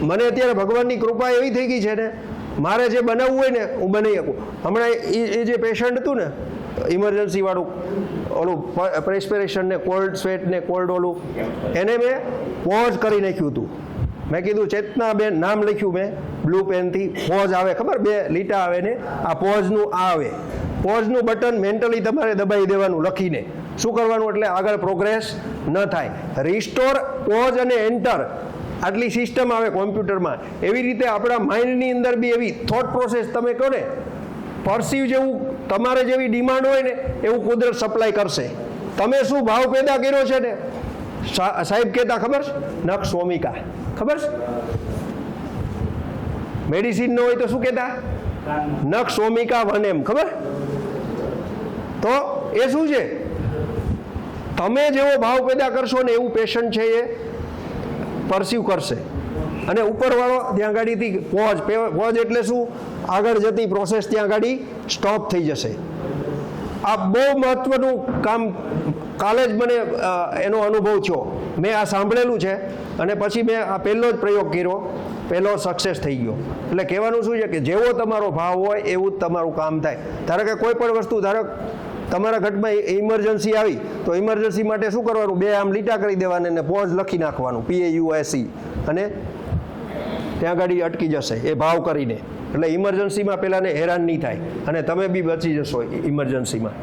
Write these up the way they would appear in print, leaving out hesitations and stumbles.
મને અત્યારે ભગવાનની કૃપા એવી થઈ ગઈ છે ને, મારે જે બનાવવું હોય ને હું બનાવી શકું. હમણાં એ જે પેશન્ટ હતું ને ઇમરજન્સી વાળું, ઓલું પ્રેસ્પિરેશન ને કોલ્ડ સ્વેટ ને કોલ્ડ ઓલું, એને મેં પોઝ કરી નાખ્યું હતું. મેં કીધું ચેતનાબેન નામ લખ્યું મેં બ્લુ પેનથી, પોઝ આવે ખબર 2 લીટા આવે ને, આ પોઝનું આ આવે. પોઝનું બટન મેન્ટલી તમારે દબાવી દેવાનું લખીને. શું કરવાનું? એટલે આગળ પ્રોગ્રેસ ન થાય. રિસ્ટોર, પોઝ અને એન્ટર, આટલી સિસ્ટમ આવે કોમ્પ્યુટરમાં. એવી રીતે આપણા માઇન્ડની અંદર બી એવી થોટ પ્રોસેસ તમે કહો ને, પરસીવ જેવું તમારે જેવી ડિમાન્ડ હોય ને એવું કુદરત સપ્લાય કરશે. તમે શું ભાવ પેદા કર્યો છે ને, સાહેબ કહેતા ખબર છે, નખ સોમિકા ખબર છે? મેડિસિન ન હોય તો શું કહેતા? નખ સોમિકા વન એમ, ખબર? તો એ શું છે? તમે જેવો ભાવ પેદા કરશો ને એવું પેશન્ટ છે એ પરસીવ કરશે. અને ઉપરવાળો ત્યાં ગાડીથી પોઝ એટલે શું? આગળ જતી પ્રોસેસ ત્યાં ગાડી સ્ટોપ થઈ જશે. આ બહુ મહત્વનું કામ કાલે જ મને એનો અનુભવ થયો. મેં આ સાંભળેલું છે અને પછી મેં આ પહેલો જ પ્રયોગ કર્યો, પહેલો સક્સેસ થઈ ગયો. એટલે કહેવાનું શું છે કે જેવો તમારો ભાવ હોય એવું જ તમારું કામ થાય. ધારો કે કોઈ પણ વસ્તુ, ધારો તમારા ઘટમાં ઇમરજન્સી આવી તો ઇમરજન્સી માટે શું કરવાનું? 2 આમ લીટા કરી દેવાના અને પોઝ લખી નાખવાનું, PAUSE, અને ત્યાં ગાડી અટકી જશે એ ભાવ કરીને. એટલે ઇમરજન્સીમાં પેલાને હેરાન નહીં થાય અને તમે બી બચી જશો ઇમરજન્સીમાં.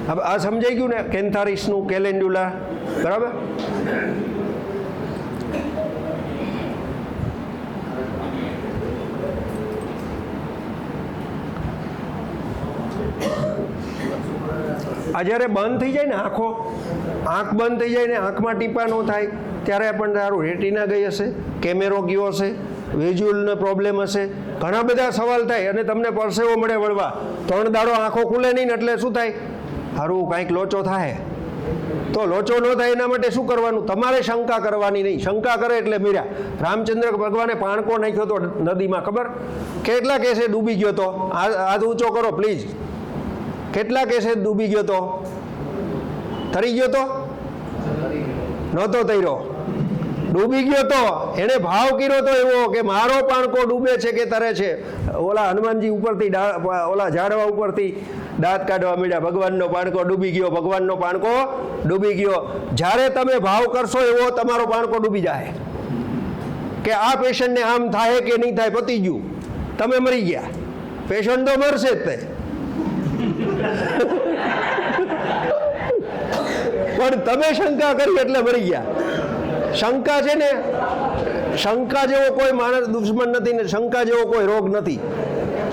હવે આ સમજાઈ ગયું ને, કેન્થારિસનું કેલેન્ડ્યુલા, બરાબર? આ જ્યારે બંધ થઈ જાય ને આંખ બંધ થઈ જાય ને, આંખમાં ટીપા ન થાય ત્યારે પણ તારું રેટિના ગઈ હશે, કેમેરો ગયો હશે, વિઝ્યુઅલનો પ્રોબ્લેમ હશે, ઘણા બધા સવાલ થાય અને તમને પરસેવો મળે વળવા. 3 દાડો આંખો ખુલે નહીં ને એટલે શું થાય? સારું કાંઈક લોચો થાય. તો લોચો ન થાય એના માટે શું કરવાનું? તમારે શંકા કરવાની નહીં. શંકા કરે એટલે મીરા. રામચંદ્ર ભગવાને પાણકો નાખ્યો તો નદીમાં, ખબર? કેટલા કેસે ડૂબી ગયો તો? હાથ ઊંચો કરો પ્લીઝ. કેટલા કેસે ડૂબી ગયો તો? તરી ગયો તો? નહોતો તર્યો, ડૂબી ગયો તો. એને ભાવ કર્યો તો એવો કે મારો પાણકો ડૂબે છે કે તરે છે. ઓલા હનુમાનજી ઉપરથી ઓલા ઝાડવા ઉપરથી દાંત કાઢવા મળ્યા, ભગવાનનો પાણકો ડૂબી ગયો, ભગવાનનો પાણકો ડૂબી ગયો. જ્યારે તમે ભાવ કરશો એવો તમારો પાણકો ડૂબી જાય કે આ પેશન્ટને આમ થાય કે નહીં થાય, પતી ગયું, તમે મરી ગયા. પેશન્ટ તો મરશે જ તે, પણ તમે શંકા કરી એટલે મરી ગયા. શંકા છે ને, શંકા જેવો કોઈ માણસ દુશ્મન નથી ને શંકા જેવો કોઈ રોગ નથી.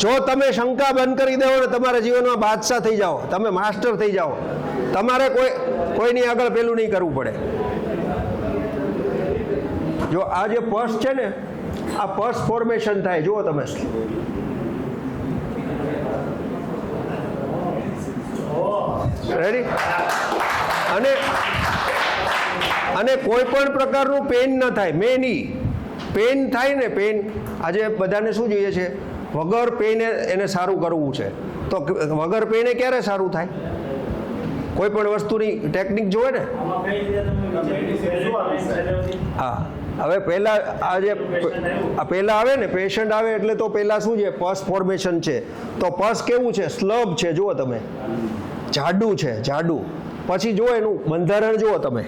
જો તમે શંકા બંધ કરી દો ને તમારા જીવનમાં બાદશાહ થઈ જાઓ, તમે માસ્ટર થઈ જાઓ. તમારે કોઈની આગળ પેલું નહીં કરવું પડે. જો આ જે પસ છે ને, આ પસ ફોર્મેશન થાય, જુઓ તમે. રેડી? અને કોઈ પણ પ્રકારનું પેન ન થાય. મેની પેન થાય ને, પેન આજે બધાને શું જોઈએ છે? વગર પેને એને સારું કરવું છે. તો વગર પેને ક્યારે સારું થાય? કોઈ પણ વસ્તુની ટેકનિક જોવે ને. હા, હવે પહેલાં પહેલાં આવે ને પેશન્ટ આવે એટલે તો પહેલાં શું છે? પસ ફોર્મેશન છે. તો પસ કેવું છે? સ્લબ છે, જુઓ તમે, જાડું છે, જાડું. પછી જુઓ એનું બંધારણ જુઓ તમે,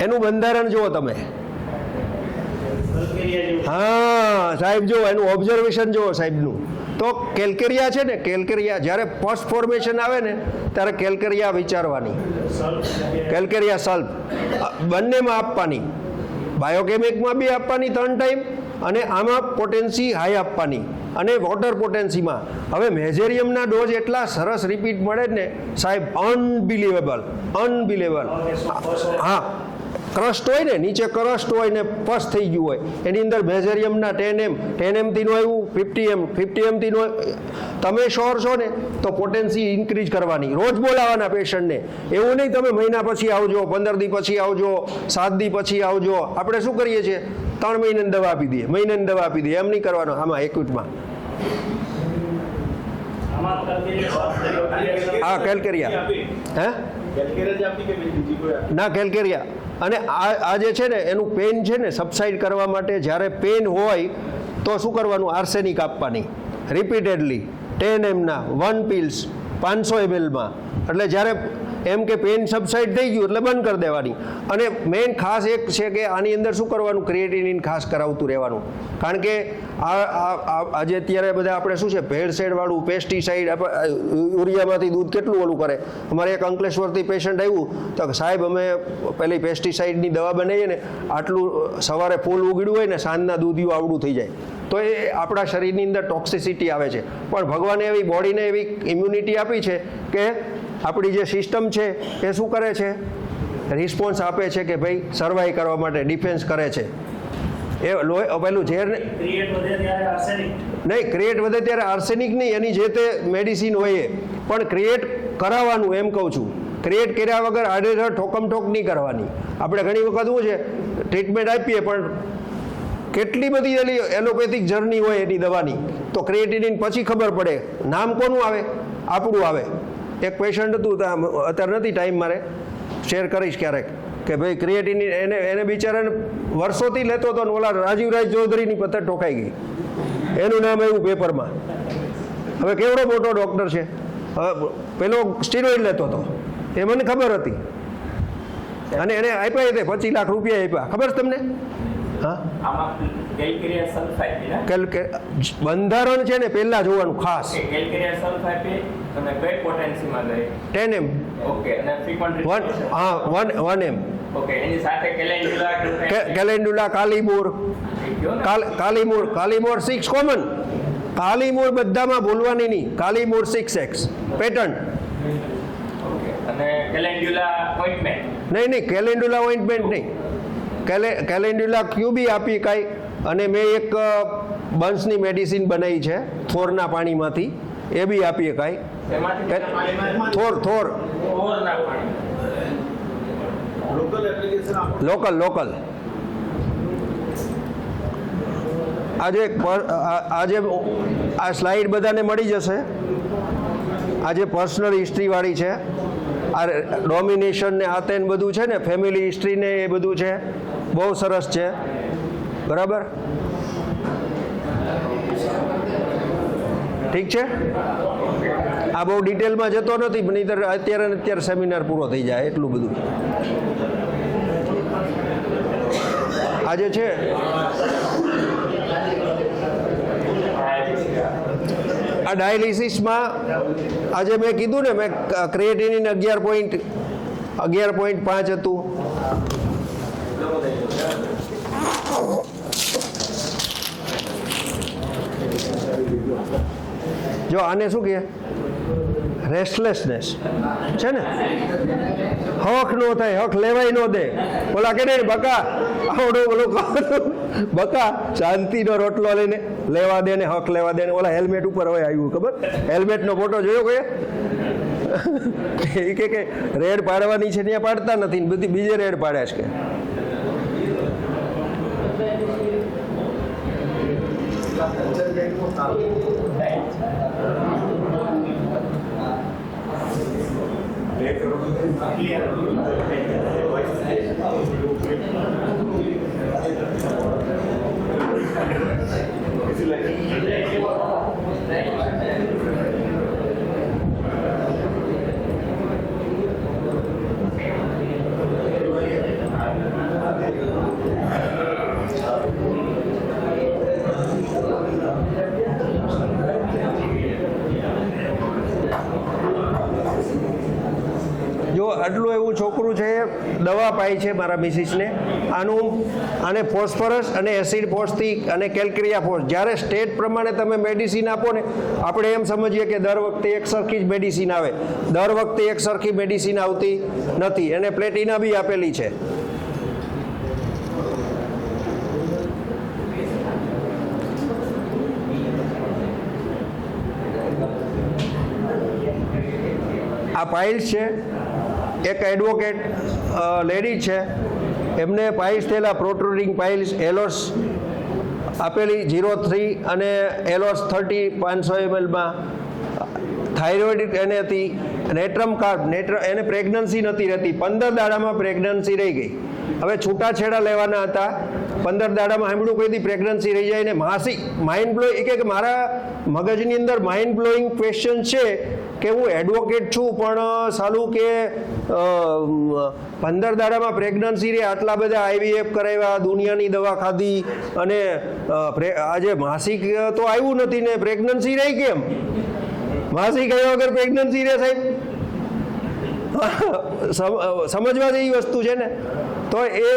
એનું બંધારણ જુઓ તમે. હા સાહેબ, જુઓ એનું ઓબ્ઝર્વેશન જુઓ સાહેબનું. તો કેલ્કેરિયા છે ને, કેલ્કેરિયા જ્યારે પસ ફોર્મેશન આવે ને ત્યારે કેલ્કેરિયા વિચારવાની, કેલ્કેરિયા સલ્પ બંનેમાં આપવાની. બાયોકેમિકમાં બી આપવાની 3 ટાઈમ અને આમાં પોટેન્સી હાઈ આપવાની અને વોટર પોટેન્સીમાં. હવે મેઝેરિયમના ડોઝ એટલા સરસ રિપીટ મળે ને સાહેબ, અનબિલિવેબલ. હા, ક્રસ્ટ હોય ને, નીચે ક્રસ્ટ હોય ને પસ થઈ ગયું હોય, એની અંદર મેઝેરિયમના 10 mથીનું આવ્યું, 50 mથીનું. તમે શ્યોર છો ને તો પોટેન્સી ઇન્ક્રીઝ કરવાની, રોજ બોલાવવાના પેશન્ટને. એવું નહીં તમે મહિના પછી આવજો, 15 દી પછી આવજો, 7 દી પછી આવજો. આપણે શું કરીએ છીએ? 3 મહિનાની દવા આપી દઈએ, એમ નહીં કરવાનું. આમાં એક્યુટમાં હા કેલ્કેરિયા, હે ના કેલ્કેરિયા. અને આ જે છે ને એનું પેન છે ને સબસાઇડ કરવા માટે જ્યારે પેન હોય તો શું કરવાનું, આર્સેનિક આપવાની રિપીટેડલી 10 mના 1 પિલ્સ 500 mlમાં. એટલે જ્યારે એમ કે પેન સબસાઇડ થઈ ગયું એટલે બંધ કરી દેવાની. અને મેઇન ખાસ એક છે કે આની અંદર શું કરવાનું, ક્રિએટિનિન ખાસ કરાવતું રહેવાનું. કારણ કે આજે અત્યારે બધા આપણે શું છે ભેળસેળવાળું પેસ્ટિસાઇડ, યુરિયામાંથી દૂધ કેટલું ઓલું કરે. અમારે એક અંકલેશ્વરથી પેશન્ટ આવ્યું તો સાહેબ અમે પેલી પેસ્ટિસાઇડની દવા બનાવીએ ને આટલું સવારે ફૂલ ઉગડ્યું હોય ને સાંજના દૂધિયું આવડું થઈ જાય. તો એ આપણા શરીરની અંદર ટોક્સિસિટી આવે છે. પણ ભગવાને એવી બોડીને એવી ઇમ્યુનિટી આપી છે કે આપણી જે સિસ્ટમ છે એ શું કરે છે, રિસ્પોન્સ આપે છે કે ભાઈ સર્વાઈવ કરવા માટે ડિફેન્સ કરે છે. એ પેલું ઝેર નહીં, ક્રિએટ વધે ત્યારે આર્સેનિક નહીં, એની જે તે મેડિસિન હોય એ પણ ક્રિએટ કરાવવાનું એમ કહું છું. ક્રિએટ કર્યા વગર આડેધડ ઠોકમઠોક નહીં કરવાની. આપણે ઘણી વખત શું છે ટ્રીટમેન્ટ આપીએ પણ કેટલી બધી એલોપેથિક જર્ની હોય એની દવાની, તો ક્રિએટિનિન પછી ખબર પડે નામ કોનું આવે, આપણું આવે. એક પેશન્ટ હતું, અત્યારે નથી ટાઈમ મારે, શેર કરીશ ક્યારેક, કે ભાઈ ક્રિએટિનિન એને બિચારાને વર્ષોથી લેતો હતો ને ઓલા રાજીવરાજ ચૌધરીની પથ્થર ઠોકાઈ ગઈ, એનું નામ આવ્યું પેપરમાં. હવે કેવડો મોટો ડૉક્ટર છે, હવે પેલો સ્ટીરોઇડ લેતો હતો, એ મને ખબર હતી. અને એને આપ્યા તે 25 લાખ રૂપિયા આપ્યા, ખબર છે તમને? બંધારણ છે ને પહેલા જોવાનું ખાસ. 10 m. હા 1 m. કેલેન્ડુલા, કાલીમોર 6 કોમન. કાલીમોર બધામાં ભૂલવાની નહીં, કાલીમોર 6x પેટર્ન. નહીં કેલેન્ડુલા ઓઇન્ટમેન્ટ નહીં, કેલેન્ડ્યુલા ક્યુબી આપી કાંઈ. અને મેં એક બંસની મેડિસિન બનાવી છે થોરના પાણીમાંથી, એ બી આપીએ કાંઈ. થોર લોકલ. આજે આ સ્લાઇડ બધાને મળી જશે. આજે પર્સનલ હિસ્ટ્રીવાળી છે, આ ડોમિનેશન ને આ તેન બધું છે ને, ફેમિલી હિસ્ટ્રી ને એ બધું છે, બહુ સરસ છે. બરાબર, ઠીક છે. આ બહુ ડિટેલમાં જતો નથી, પણ અત્યારે સેમિનાર પૂરો થઈ જાય એટલું બધું. આજે છે આ ડાયાલિસિસમાં, આજે મેં કીધું ને, મેં ક્રિએટિનિન 11.5 હતું. જો આને શું કહે, રેસ્ટલેસનેસ છે ને, હક ન થાય, હક લેવાય ન દે. ઓલા કે ને બકા આવડો ઓલું બકા શાંતિનો રોટલો લઈને લેવા દે ને, હક લેવા દે ને. ઓલા હેલ્મેટ ઉપર હોય આવ્યું, ખબર? હેલ્મેટનો ફોટો જોયો કોઈ? એ કે રેડ પાડવાની છે ત્યાં પાડતા નથી, બધી બીજે રેડ પાડે છે. જો આટલું એવું છોકરું છે, દવા પાઈ છે મારા મિસિસને. આને ફોસ્ફરસ અને એસિડ ફોસથી અને કેલ્કેરિયા ફોસ, જ્યારે સ્ટેટ પ્રમાણે તમે મેડિસિન આપો ને, આપણે એમ સમજીએ કે દર વખતે એક સરખી જ મેડિસિન આવે. દર વખતે એક સરખી મેડિસિન આવતી નથી. એને પ્લેટિના બી આપેલી છે. આ પાઇલ્સ છે, એક એડવોકેટ લેડી છે, એમને પાઇલ્સ થયેલા, પ્રોટ્રુડિંગ પાઇલ્સ, એલોસ આપેલી 0.3 અને એલોસ 30 500 mlમાં થાઇરોઇડ એને હતી, નેટ્રમ કાર્બ એને પ્રેગ્નન્સી નથી રહેતી, 15 દાડામાં પ્રેગ્નન્સી રહી ગઈ. હવે છૂટાછેડા લેવાના હતા, 15 દાડામાં સાંભળ્યું કોઈથી પ્રેગ્નન્સી રહી જાય ને માસિક માઇન્ડ બ્લોઈંગ, કે મારા મગજની અંદર માઇન્ડ બ્લોઈંગ ક્વેશ્ચન છે કે હું એડવોકેટ છું પણ સાલું કે 15 દાડામાં પ્રેગ્નન્સી રે, આટલા બધા આઈવીએફ કરાવ્યા, દુનિયાની દવા ખાધી અને આજે માસિક તો આવ્યું નથી ને પ્રેગ્નન્સી રહી કેમ? માસિક આવ્યા વગર પ્રેગ્નન્સી રે સાહેબ? સમજવા જેવી વસ્તુ છે ને. તો એ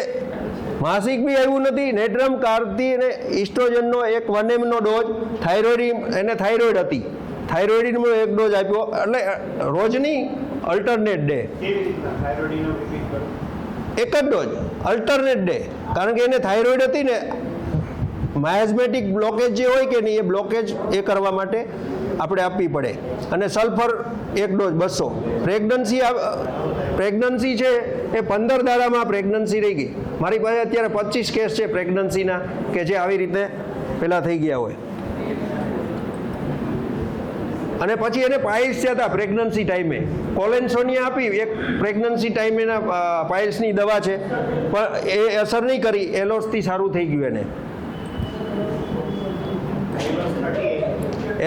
માસિક બી આવ્યું નથી, નેટ્રમ કાર્બથી અને ઇસ્ટ્રોજનનો એક 1 mનો ડોઝ, થાઇરોઇડ એને થાઇરોઇડ હતી, થાઇરોઇડનો એક ડોઝ આપ્યો, એટલે રોજની અલ્ટરનેટ ડે એક જ ડોઝ અલ્ટરનેટ ડે, કારણ કે એને થાઇરોઇડ હતી ને, માયાઝમેટિક બ્લોકેજ જે હોય કે નહીં, એ બ્લોકેજ એ કરવા માટે આપણે આપવી પડે. અને સલ્ફર એક ડોઝ 200. પ્રેગ્નન્સી છે એ 15 દાડામાં પ્રેગ્નન્સી રહી ગઈ. મારી પાસે અત્યારે 25 કેસ છે પ્રેગ્નન્સીના કે જે આવી રીતે પહેલાં થઈ ગયા હોય. અને પછી એને પાઇલ્સ થયા હતા પ્રેગ્નન્સી ટાઈમે, કોલેન્સોનિયા આપી, એક પ્રેગ્નન્સી ટાઈમેના પાઇલ્સની દવા છે પણ એ અસર નહીં કરી, એલોસથી સારું થઈ ગયું એને.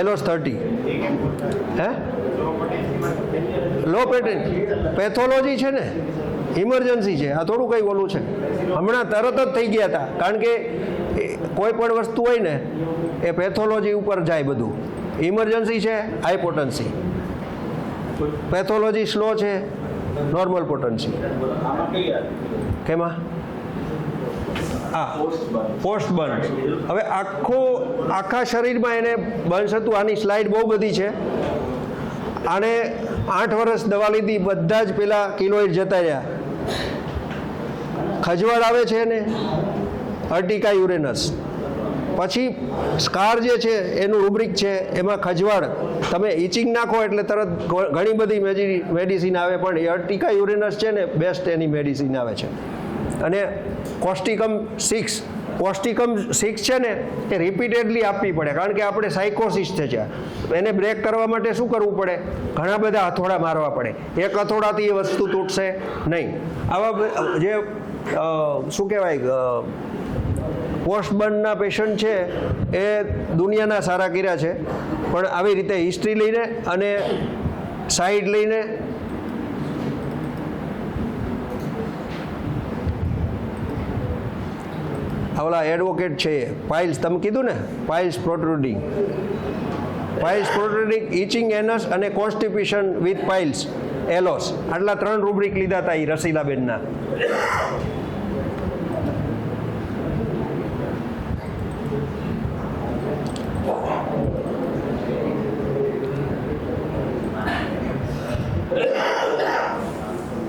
એલોસ 30 હે લો પેથોલોજી છે ને, ઇમરજન્સી છે, આ થોડું કંઈ ઓલું છે. હમણાં તરત જ થઈ ગયા હતા, કારણ કે કોઈ પણ વસ્તુ હોય ને એ પેથોલોજી ઉપર જાય બધું. ઇમરજન્સી છે હાઈપોટન્સી, પેથોલોજી સ્લો છે નોર્મલ પોટન્સી. કેમાં? હા, પોસ્ટ બર્ન. હવે આખા શરીરમાં એને બર્ન્સ હતું. આની સ્લાઇડ બહુ બધી છે. આને 8 વર્ષ દવા લીધી, બધા જ પેલા કિલોઇડ જતા રહ્યા. ખજવાળ આવે છે ને, અર્ટિકા યુરેનસ. પછી સ્કાર જે છે એનું રૂબ્રિક છે, એમાં ખજવાળ, તમે ઇચિંગ નાખો એટલે તરત ઘણી બધી મેડિસિન આવે, પણ એ અર્ટિકા યુરેનસ છે ને બેસ્ટ એની મેડિસિન આવે છે. અને કોસ્ટિકમ 6 છે ને એ રિપીટેડલી આપવી પડે, કારણ કે આપણે સાયકોસિસ છે, એને બ્રેક કરવા માટે શું કરવું પડે? ઘણા બધા હથોડા મારવા પડે. એક હથોડાથી એ વસ્તુ તૂટશે નહીં. આવા જે શું કહેવાય પોસ્ટબર્નના પેશન્ટ છે એ દુનિયાના સારા કર્યા છે, પણ આવી રીતે હિસ્ટ્રી લઈને અને સાઈડ લઈને ઓલા એડવોકેટ છે એ પાઇલ્સ, તમે કીધું ને પાઇલ્સ પ્રોટ્રુડિંગ, ઇચિંગ એનસ અને કોન્સ્ટિપેશન વિથ પાઇલ્સ, એલોસ, આટલા 3 રૂબ્રિક લીધા હતા એ રસીલાબેનના.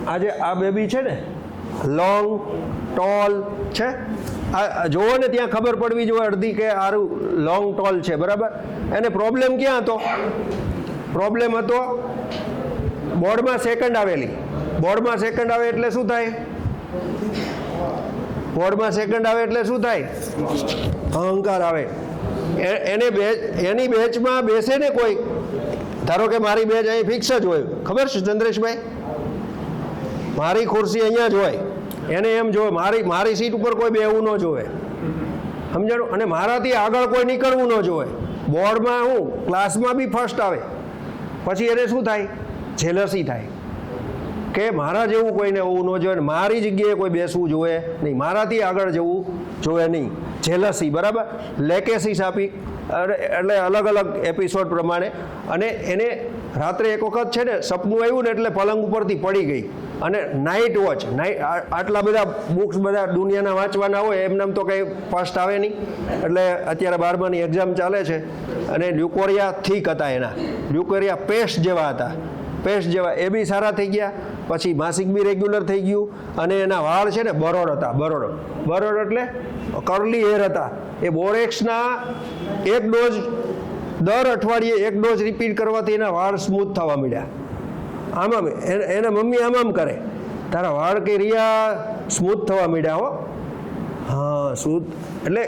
આજે આ બેબી છે ને લોંગ ટોલ છે, આ જોવો ને ત્યાં ખબર પડવી જોઈએ અડધી કે આરું લોંગ ટોલ છે, બરાબર. એને પ્રોબ્લેમ ક્યાં હતો? પ્રોબ્લેમ હતો બોર્ડમાં સેકન્ડ આવેલી. બોર્ડમાં સેકન્ડ આવે એટલે શું થાય? બોર્ડમાં સેકન્ડ આવે એટલે શું થાય? અહંકાર આવે. એની બેચમાં બેસે ને કોઈ, ધારો કે મારી બેચ અહીં ફિક્સ જ હોય, ખબર છે ચંદ્રેશભાઈ? મારી ખુરશી અહીંયા જ હોય, એને એમ જોવે મારી સીટ ઉપર કોઈ બેવું ન જોવે, સમજાણું? અને મારાથી આગળ કોઈ નીકળવું ન જોવે. બોર્ડમાં હું ક્લાસમાં બી ફર્સ્ટ આવે, પછી એને શું થાય? જેલસી થાય કે મારા જેવું કોઈને હોવું ન જોઈએ, મારી જગ્યાએ કોઈ બેસવું જોઈએ નહીં, મારાથી આગળ જવું જોઈએ નહીં. જેલસી, બરાબર. લેકેસીસ આપી, એટલે અલગ અલગ એપિસોડ પ્રમાણે. અને એને રાત્રે એક વખત છે ને સપનું આવ્યું ને એટલે પલંગ ઉપરથી પડી ગઈ. અને નાઇટ વોચ, આટલા બધા બુક્સ બધા દુનિયાના વાંચવાના હોય, એમનામ તો કંઈ ફર્સ્ટ આવે નહીં. એટલે અત્યારે 12માની એક્ઝામ ચાલે છે, અને લ્યુકોરિયા થીક હતા, એના લ્યુકોરિયા પેસ્ટ જેવા હતા, પેસ્ટ જેવા, એ બી સારા થઈ ગયા. પછી માસિક બી રેગ્યુલર થઈ ગયું. અને એના વાળ છે ને બરોડ હતા, બરોડ એટલે કર્લી હેર હતા. એ બોરેક્સના એક ડોઝ દર અઠવાડિયે એક ડોઝ રિપીટ કરવાથી એના વાળ સ્મૂથ થવા માંડ્યા. આમ એના મમ્મી આમ કરે, તારા વાળ કે રિયા સ્મૂથ થવા માંડ્યા હો. હા, સ્મૂથ એટલે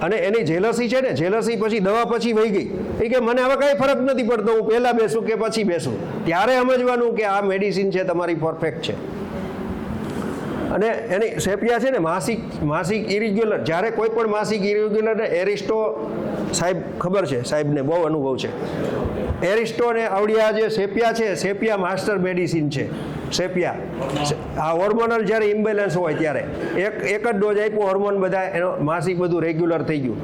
અને એની જેલસી છે ને, જેલસી પછી દવા પછી વહી ગઈ. એ કે મને હવે કાંઈ ફરક નથી પડતો, હું પહેલાં બેસું કે પછી બેસું. ત્યારે સમજવાનું કે આ મેડિસિન છે તમારી પરફેક્ટ છે. અને એની સેપિયા છે ને માસિક ઇરેગ્યુલર, જ્યારે કોઈ પણ માસિક ઇરેગ્યુલર ને એરિસ્ટો સાહેબ ખબર છે, સાહેબને બહુ અનુભવ છે. એરિસ્ટો ને આવડિયા જે સેપિયા છે, સેપિયા માસ્ટર મેડિસિન છે. સેપિયા આ હોર્મોનલ જ્યારે ઇમ્બેલેન્સ હોય ત્યારે એક જ ડોઝ આપ્યો, હોર્મોન બધા એનો માસિક બધું રેગ્યુલર થઈ ગયું.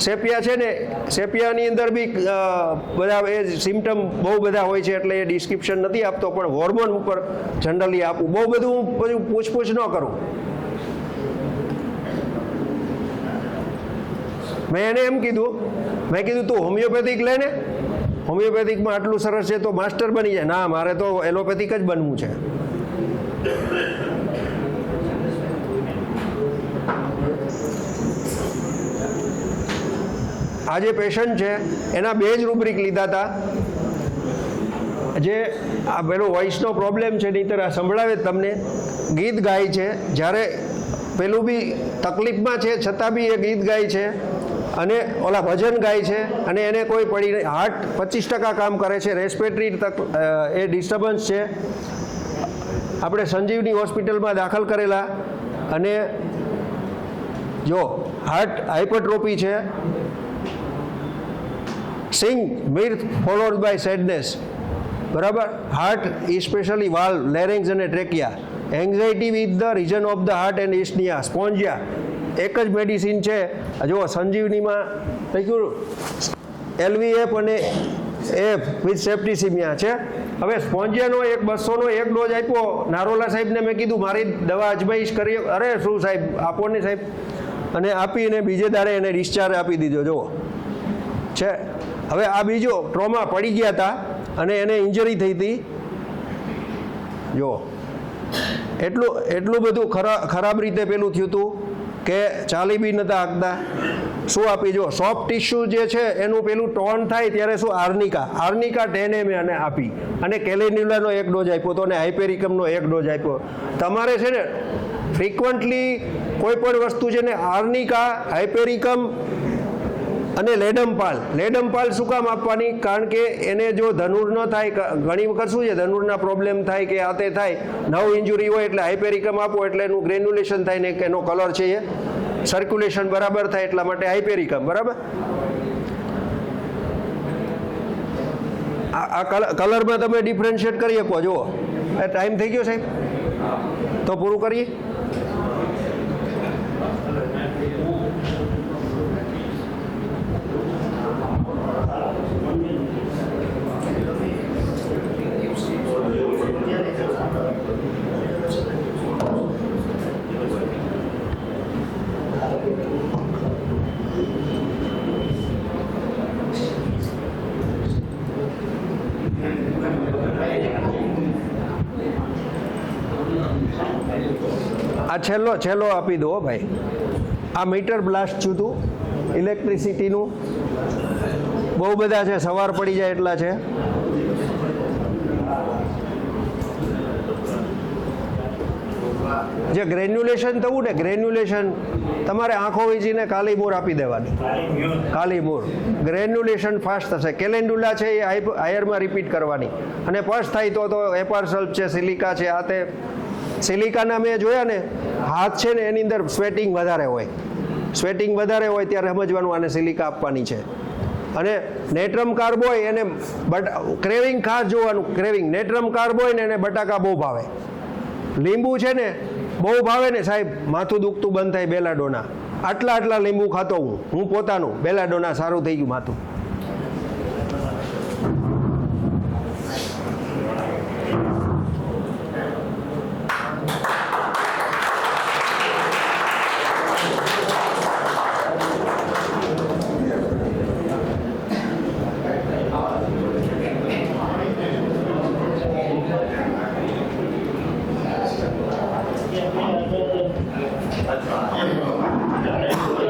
સેપિયા છે ને, સેપિયાની અંદર બી બધા એ સિમ્ટમ બહુ બધા હોય છે, એટલે એ ડિસ્ક્રિપ્શન નથી આપતો, પણ હોર્મોન ઉપર જનરલી આપું. બહુ બધું હું પૂછપૂછ ન કરું. મેં એને એમ કીધું, મેં કીધું તું હોમિયોપેથિક લે ને, હોમિયોપેથિકમાં આટલું સરસ છે તો માસ્ટર બની જાય. ના, મારે તો એલોપેથિક જ બનવું છે. આ જે પેશન્ટ છે એના 2 જ રૂબ્રિક લીધા હતા. જે આ પેલો વોઇસનો પ્રોબ્લેમ છે, નહીંતર આ સંભળાવે તમને, ગીત ગાય છે, જ્યારે પેલું બી તકલીફમાં છે છતાં બી એ ગીત ગાય છે, અને ઓલા ભજન ગાય છે, અને એને કોઈ પડી નહીં. હાર્ટ 25% કામ કરે છે, રેસ્પિરેટરી એ ડિસ્ટર્બન્સ છે. આપણે સંજીવની હોસ્પિટલમાં દાખલ કરેલા, અને જો હાર્ટ હાઇપરટ્રોફી છે, sing mirth followed by sadness, બરાબર. હાર્ટ સ્પેશિયલી વાલ્વ, લેરિંગ્સ અને trachea. Anxiety with the region of the heart and ઇસ્નિયા, સ્પોન્જિયા. એક જ મેડિસિન છે. જો સંજીવનીમાં લખ્યું LVF અને F વિથ સેપ્ટિસિમિયા છે. હવે સ્પોન્જિયાનો 200નો એક ડોઝ આપ્યો. નારોલા સાહેબને મેં કીધું મારી દવા અજમાઈશ કરી. અરે શું સાહેબ, આપો ને સાહેબ. અને આપીને બીજે દાડે એને ડિસ્ચાર્જ આપી દીધો. જુઓ છે. હવે આ બીજો ટ્રોમા, પડી ગયા હતા અને એને ઇન્જરી થઈ હતી. જો એટલું બધું ખરાબ રીતે પેલું થયું હતું કે ચાલી બી નતા શકતા. શું આપી, જો સોફ્ટ ટિશ્યુ જે છે એનું પેલું ટોન થાય ત્યારે શું, આર્નિકા 10 ml અને આપી, અને કેલેન્ડ્યુલાનો 1 ડોઝ આપ્યો હતો, અને હાઇપેરિકમનો 1 ડોઝ આપ્યો. તમારે છે ને ફ્રિકવન્ટલી કોઈ પણ વસ્તુ છે ને, આર્નિકા, હાઇપેરિકમ અને લેડમપાલ શું કામ આપવાની? કારણ કે એને જો ધનુર ન થાય, ઘણી વખત શું છે ધનુરના પ્રોબ્લેમ થાય કે આ તે થાય, નવ ઇન્જુરી હોય એટલે હાઇપેરિકમ આપો એટલે એનું ગ્રેન્યુલેશન થાય ને એનો કલર છે એ સર્ક્યુલેશન બરાબર થાય, એટલા માટે હાઇપેરિકમ, બરાબર. આ કલરમાં તમે ડિફરન્શિએટ કરી શકો. જુઓ ટાઈમ થઈ ગયો સાહેબ, તો પૂરું કરીએ. આ છેલ્લો આપી દો ભાઈ. આ મીટર બ્લાસ્ટ થયું હતું ઇલેક્ટ્રિસિટીનું, બહુ બધા છે, સવાર પડી જાય એટલા છે. જે ગ્રેન્યુલેશન થવું ને, ગ્રેન્યુલેશન તમારે આંખો વીંચીને કાલી મૂર આપી દેવાની. કાલી મૂર ગ્રેન્યુલેશન ફાસ્ટ થશે. કેલેન્ડુલા છે એ હાયરમાં રિપીટ કરવાની, અને ફર્સ્ટ થાય તો એપાર સલ્ફ છે, સિલિકા છે. આ તે સિલિકાના મેં જોયા ને, હાથ છે ને એની અંદર સ્વેટિંગ વધારે હોય ત્યારે સમજવાનું આને સિલિકા આપવાની છે. અને નેટ્રમ કાર્બ હોય એને ક્રેવિંગ ખાસ જોવાનું. ક્રેવિંગ નેટ્રમ કાર્બ હોય ને એને બટાકા બહુ ભાવે. લીંબુ છે ને બહુ ભાવે ને સાહેબ, માથું દુખતું બંધ થાય. બેલાડોના આટલા લીંબુ ખાતો હું પોતાનું. બેલાડોના સારું થઈ ગયું માથું.